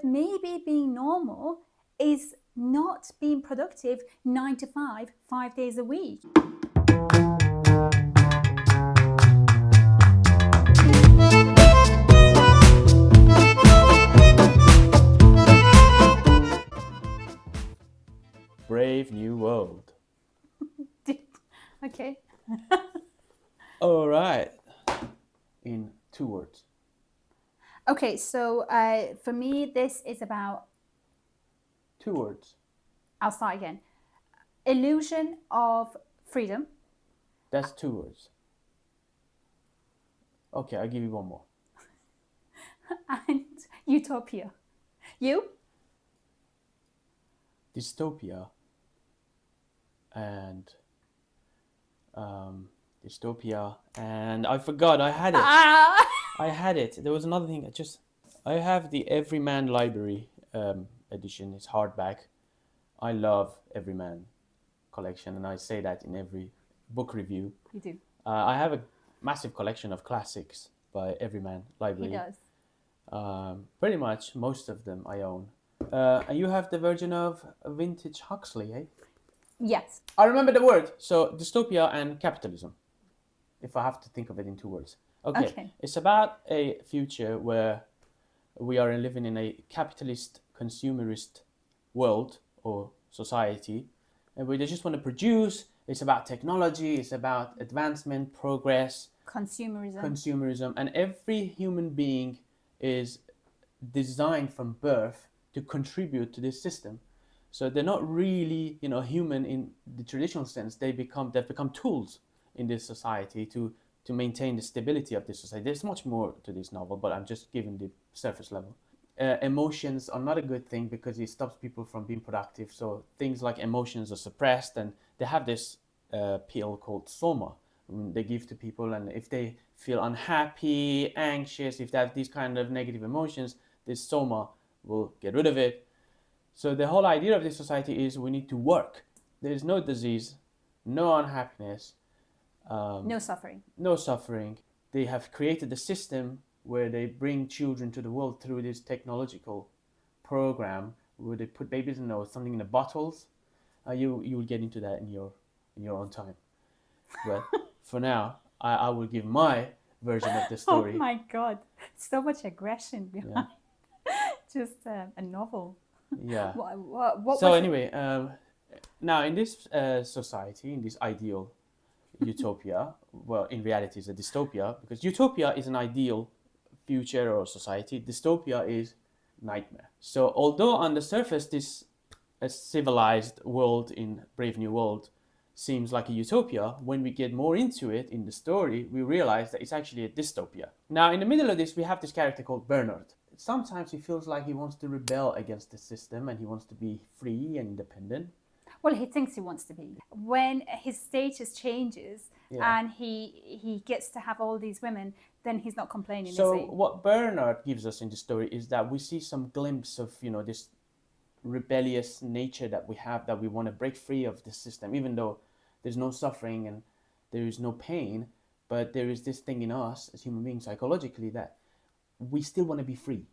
maybe being normal is not being productive 9 to 5, 5 days a week. Brave New World. Okay. All right. In 2 words. Okay, so for me, this is about... 2 words. I'll start again. Illusion of freedom. That's 2 words. Okay, I'll give you one more. And utopia. You? Dystopia and I forgot. I had it. I had it. There was another thing. I have the Everyman Library edition. It's hardback. I love Everyman collection, and I say that in every book review. You do. I have a massive collection of classics by Everyman Library. He does. Pretty much most of them I own. And you have the version of vintage Huxley, eh? Yes. I remember the word. So dystopia and capitalism, if I have to think of it in 2 words. Okay. It's about a future where we are living in a capitalist, consumerist world or society, and we just want to produce. It's about technology. It's about advancement, progress. Consumerism. And every human being is designed from birth to contribute to this system. So they're not really, human in the traditional sense. They've become tools in this society to maintain the stability of this society. There's much more to this novel, but I'm just giving the surface level. Emotions are not a good thing because it stops people from being productive. So things like emotions are suppressed, and they have this pill called soma they give to people. And if they feel unhappy, anxious, if they have these kind of negative emotions, this soma will get rid of it. So the whole idea of this society is we need to work. There is no disease, no unhappiness, no suffering. No suffering. They have created a system where they bring children to the world through this technological program where they put babies in something in the bottles. You will get into that in your own time. But for now, I will give my version of the story. Oh my God, so much aggression behind just a novel. Yeah. What so anyway, now in this society, in this ideal utopia, well, in reality it's a dystopia, because utopia is an ideal future or society. Dystopia is nightmare. So although on the surface this a civilized world in Brave New World seems like a utopia, when we get more into it in the story, we realize that it's actually a dystopia. Now in the middle of this, we have this character called Bernard. Sometimes he feels like he wants to rebel against the system and he wants to be free and independent. Well, he thinks he wants to be. When his status changes and he gets to have all these women, then he's not complaining, so is he? What Bernard gives us in the story is that we see some glimpse of, this rebellious nature that we have, that we want to break free of the system, even though there's no suffering and there is no pain, but there is this thing in us as human beings psychologically that we still want to be free,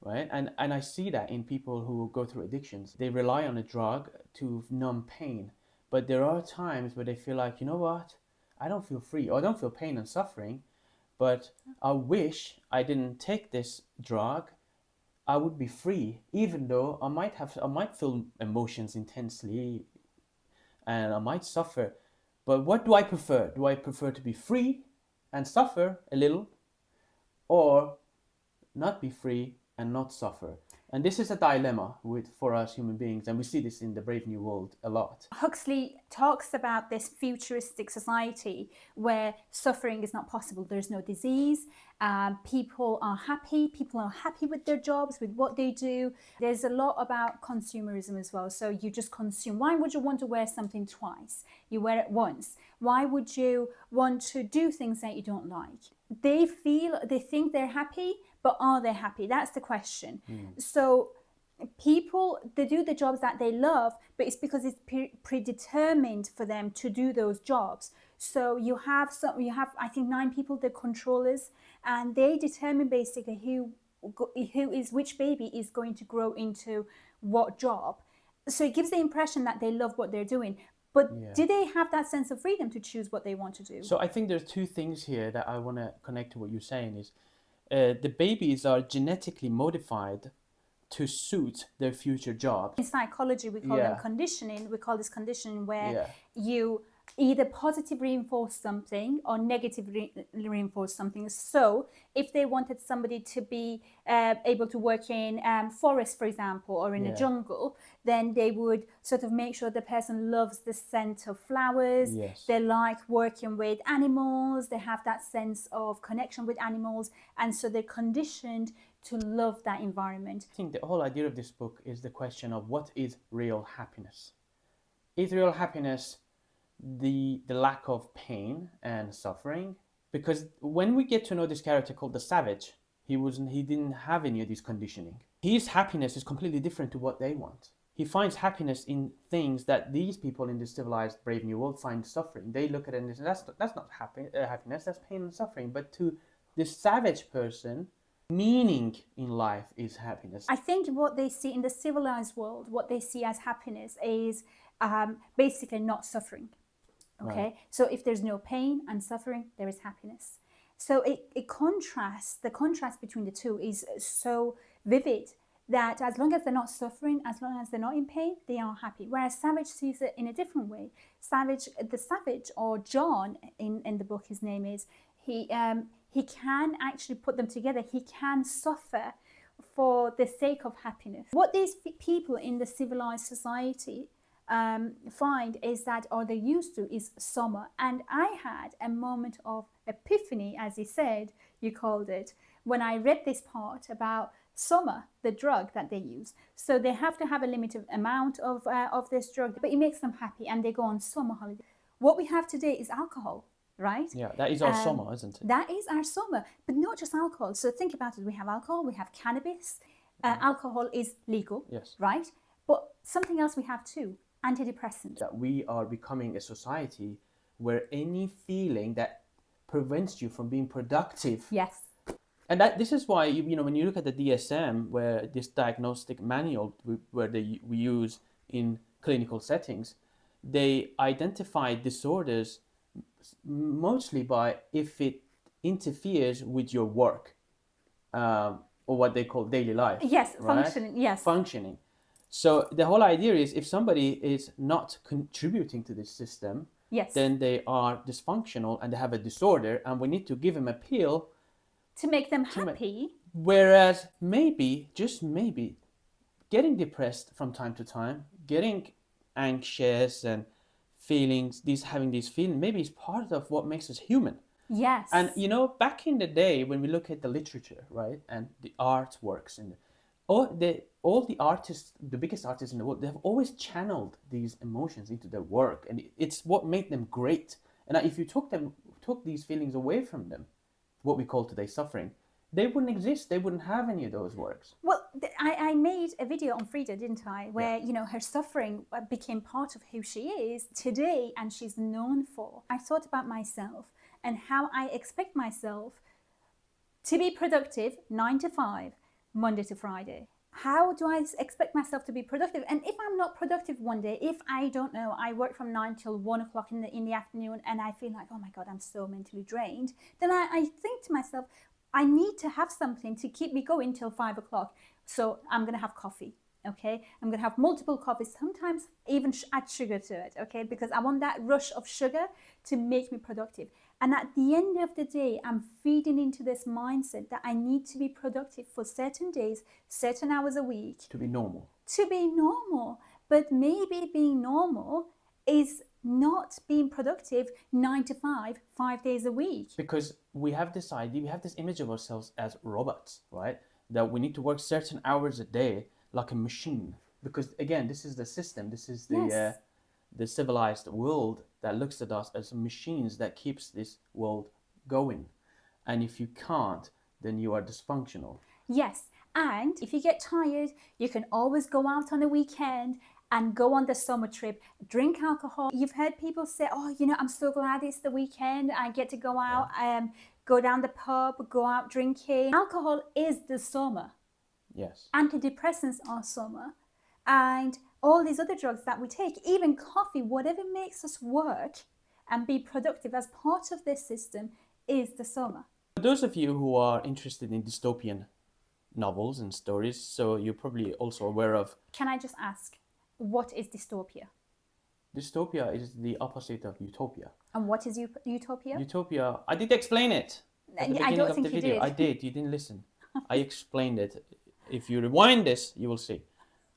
right? And I see that in people who go through addictions. They rely on a drug to numb pain, but there are times where they feel like, you know what, I don't feel free, or I don't feel pain and suffering, but I wish I didn't take this drug. I would be free, even though I might feel emotions intensely and I might suffer. But what do I prefer? Do I prefer to be free and suffer a little, or not be free and not suffer? And this is a dilemma for us human beings, and we see this in the Brave New World a lot. Huxley talks about this futuristic society where suffering is not possible. There's no disease. People are happy with their jobs, with what they do. There's a lot about consumerism as well. So you just consume. Why would you want to wear something twice? You wear it once. Why would you want to do things that you don't like? They think they're happy, but are they happy? That's the question. So people, they do the jobs that they love, but it's because it's predetermined for them to do those jobs. So you have I think 9 people, the controllers, and they determine basically which baby is going to grow into what job. So it gives the impression that they love what they're doing. But do they have that sense of freedom to choose what they want to do? So I think there's two things here that I want to connect to what you're saying is the babies are genetically modified to suit their future jobs. In psychology, we call them conditioning. We call this conditioning where you either positive reinforce something or negative reinforce something. So if they wanted somebody to be able to work in forest, for example, or in a jungle, then they would sort of make sure the person loves the scent of flowers. They like working with animals. They have that sense of connection with animals. And so they're conditioned to love that environment. I think the whole idea of this book is the question of what is real happiness. Is real happiness the lack of pain and suffering? Because when we get to know this character called the Savage, he didn't have any of this conditioning. His happiness is completely different to what they want. He finds happiness in things that these people in the civilized brave new world find suffering. They look at it and say, that's not happiness, that's pain and suffering. But to this savage person, meaning in life is happiness. I think what they see in the civilized world, what they see as happiness is basically not suffering. Okay, right. So if there's no pain and suffering, there is happiness. So the contrast between the two is so vivid that as long as they're not suffering, as long as they're not in pain, they are happy. Whereas Savage sees it in a different way. The Savage, or John in the book, his name is, he can actually put them together. He can suffer for the sake of happiness. What these people in the civilized society find is that, or they used to, is summer. And I had a moment of epiphany, as he said, you called it, when I read this part about summer, the drug that they use. So they have to have a limited amount of this drug, but it makes them happy and they go on summer holiday. What we have today is alcohol, right? Yeah, that is our summer, isn't it? That is our summer, but not just alcohol. So think about it. We have alcohol, we have cannabis. Alcohol is legal, right? But something else we have too, antidepressants. That we are becoming a society where any feeling that prevents you from being productive. Yes. And this is why, when you look at the DSM, where this diagnostic manual we use in clinical settings, they identify disorders mostly by if it interferes with your work, or what they call daily life. Yes, right? functioning, yes. Functioning. So the whole idea is if somebody is not contributing to this system, then they are dysfunctional and they have a disorder, and we need to give them a pill to make them happy. Whereas maybe, just maybe, getting depressed from time to time, getting anxious and having these feelings, maybe is part of what makes us human. Yes. And back in the day when we look at the literature, right, and the artworks and all the artists, the biggest artists in the world, they have always channeled these emotions into their work, and it's what made them great. And if you took these feelings away from them, what we call today suffering, they wouldn't exist. They wouldn't have any of those works. Well, I made a video on Frida, didn't I? Where, her suffering became part of who she is today and she's known for. I thought about myself and how I expect myself to be productive 9 to 5, Monday to Friday. How do I expect myself to be productive? And if I'm not productive one day, if I don't know, I work from 9 till 1 o'clock in the afternoon and I feel like, oh my God, I'm so mentally drained, then I think to myself, I need to have something to keep me going till 5 o'clock. So I'm going to have coffee, okay? I'm going to have multiple coffees, sometimes even add sugar to it, okay? Because I want that rush of sugar to make me productive. And at the end of the day, I'm feeding into this mindset that I need to be productive for certain days, certain hours a week. To be normal. To be normal. But maybe being normal is not being productive 9 to 5, 5 days a week. Because we have this idea, we have this image of ourselves as robots, right? That we need to work certain hours a day like a machine. Because again, this is the system, this is the civilized world that looks at us as machines that keeps this world going. And if you can't, then you are dysfunctional. Yes, and if you get tired, you can always go out on a weekend and go on the summer trip, drink alcohol. You've heard people say, oh, I'm so glad it's the weekend, I get to go out. go down the pub, go out drinking. Alcohol is the soma. Yes. Antidepressants are soma. And all these other drugs that we take, even coffee, whatever makes us work and be productive as part of this system is the soma. For those of you who are interested in dystopian novels and stories, so you're probably also aware of... Can I just ask, what is dystopia? Dystopia is the opposite of utopia. And what is utopia? Utopia, I did explain it at the beginning of the video. I did, you didn't listen. I explained it. If you rewind this, you will see.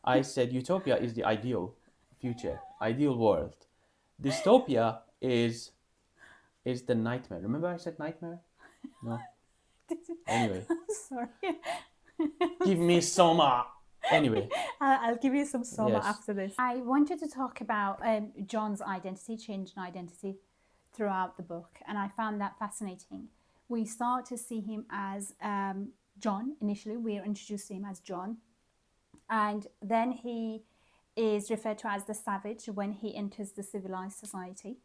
I said utopia is the ideal future, ideal world. Dystopia is the nightmare. Remember I said nightmare? No. Anyway. Sorry. Give me soma. Anyway. I'll give you some soma after this. I wanted to talk about John's identity, change in identity throughout the book. And I found that fascinating. We start to see him as John. Initially, we are introduced to him as John. And then he is referred to as the savage when he enters the civilized society.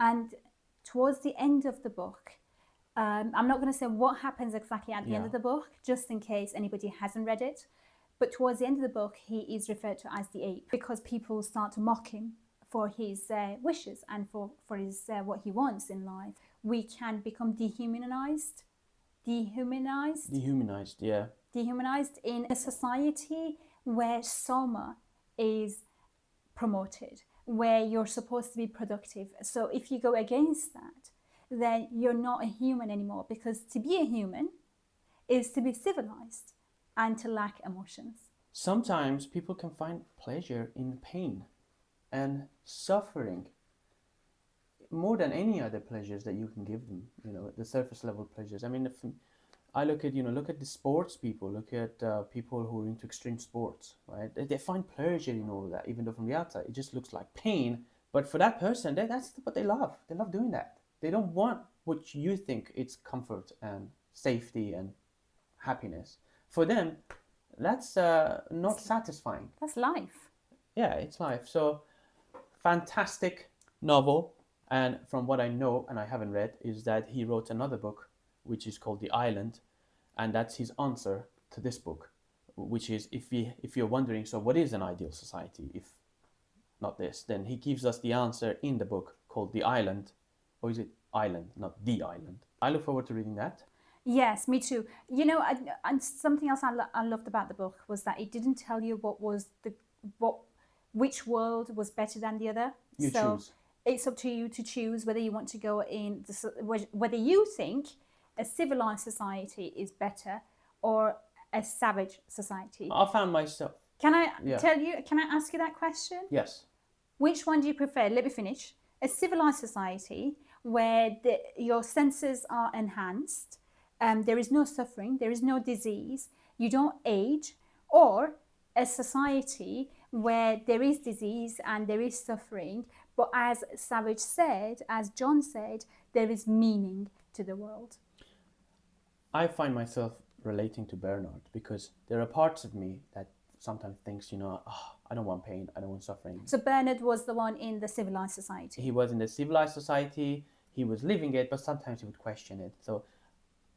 And towards the end of the book, I'm not going to say what happens exactly at the end of the book, just in case anybody hasn't read it. But towards the end of the book, he is referred to as the ape because people start to mock him for his wishes and for his what he wants in life. We can become dehumanized, yeah. Dehumanized in a society where soma is promoted, where you're supposed to be productive. So if you go against that, then you're not a human anymore, because to be a human is to be civilized and to lack emotions. Sometimes people can find pleasure in pain and suffering more than any other pleasures that you can give them, the surface level pleasures. I mean, if I look at the sports people, look at people who are into extreme sports, right? They find pleasure in all of that, even though from the outside it just looks like pain. But for that person, that's what they love. They love doing that. They don't want what you think it's comfort and safety and happiness. For them, that's not satisfying. That's life. Yeah, it's life. So, fantastic novel. And from what I know, and I haven't read, is that he wrote another book, which is called The Island. And that's his answer to this book, which is, if you're wondering, so what is an ideal society? If not this, then he gives us the answer in the book called The Island. Or is it Island, not The Island? I look forward to reading that. Yes, me too. And something else I loved about the book was that it didn't tell you which world was better than the other. You choose. It's up to you to choose whether you want to go in whether you think a civilized society is better or a savage society. I found myself. Can I ask you that question? Yes. Which one do you prefer? Let me finish. A civilized society where your senses are enhanced, there is no suffering, there is no disease, you don't age, or a society where there is disease and there is suffering, but as Savage said, as John said, there is meaning to the world. I find myself relating to Bernard because there are parts of me that sometimes thinks, I don't want pain, I don't want suffering. So Bernard was the one in the civilized society. He was in the civilized society, he was living it, but sometimes he would question it. So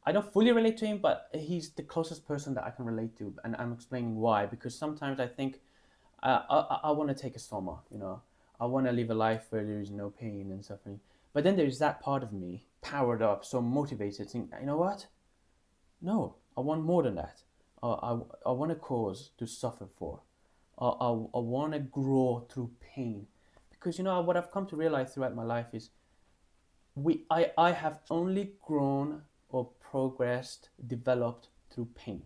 I don't fully relate to him, but he's the closest person that I can relate to, and I'm explaining why. Because sometimes I think I want to take a soma, I want to live a life where there is no pain and suffering. But then there's that part of me, powered up, so motivated, saying, you know what? No, I want more than that. I want a cause to suffer for. I want to grow through pain. Because, what I've come to realize throughout my life is I have only grown or progressed, developed through pain.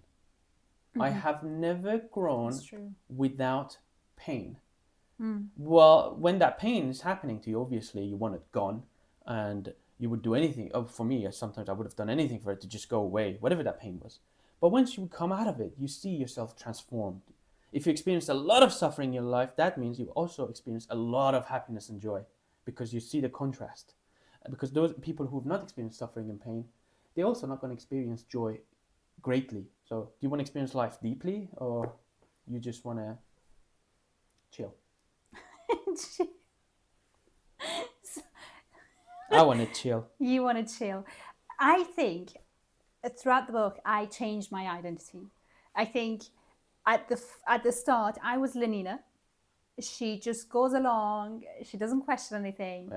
Mm-hmm. I have never grown without pain. Mm. Well, when that pain is happening to you, obviously you want it gone, and you would do anything. For me, sometimes I would have done anything for it to just go away, whatever that pain was. But once you come out of it, you see yourself transformed. If you experience a lot of suffering in your life, that means you also experience a lot of happiness and joy, because you see the contrast. Because those people who have not experienced suffering and pain, they're also not going to experience joy greatly. So do you want to experience life deeply, or you just want to chill? I want to chill. You want to chill. I think throughout the book, I changed my identity. I think at the start, I was Lenina. She just goes along. She doesn't question anything.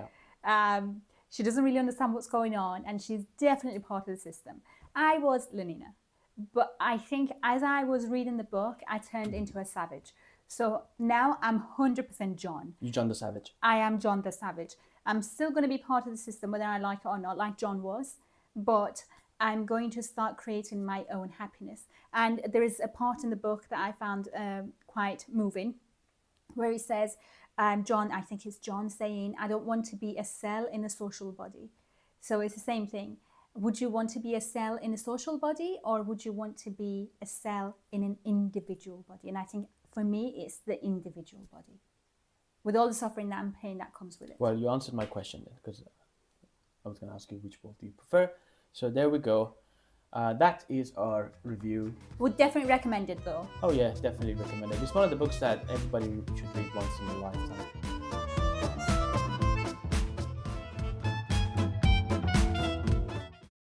Yeah. She doesn't really understand what's going on, and she's definitely part of the system. I was Lenina. But I think as I was reading the book, I turned into a savage. So now I'm 100% John. You John the Savage. I am John the Savage. I'm still going to be part of the system, whether I like it or not, like John was. But I'm going to start creating my own happiness. And there is a part in the book that I found quite moving, where he says, John, I think it's John saying, I don't want to be a cell in a social body. So it's the same thing. Would you want to be a cell in a social body, or would you want to be a cell in an individual body? And I think for me, it's the individual body, with all the suffering and pain that comes with it. Well, you answered my question then, because I was going to ask you which book do you prefer. So there we go. That is our review. Would definitely recommend it though. Oh yeah, definitely recommend it. It's one of the books that everybody should read once in a lifetime.